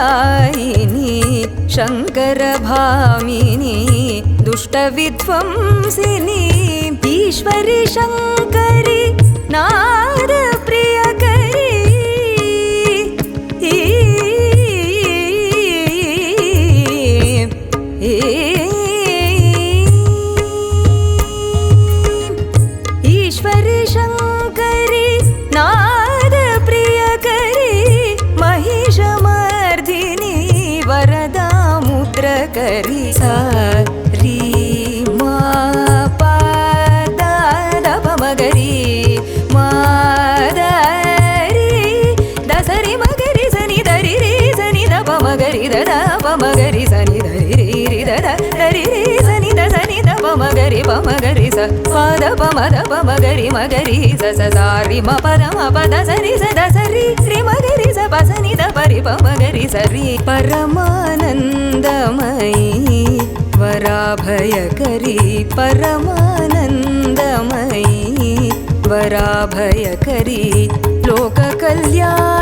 दायिनी शङ्करभामिनी दुष्टविध्वंसिनी ईश्वरि शङ्करि नादप्रियकरी ईश्वरि शङ्करि नादप्रियकरी महिषमर्दिनी वरदामुद्रकरी सा री मा पा दा द प म ग री मा द री द स रि म ग रि स नि द रि रि स नि द प म ग रि द द प म ग रि स नि द रि रि रि द द रि रि स नि द प म ग रि स प द प म ग रि म ग रि स स सा रि म प द म प द स रि रि म ग रि स प स नि द प रि प म ग रि स रि परमानन्दमयी वराभयकरी परमानन्दमयी वराभयकरी लोककल्याण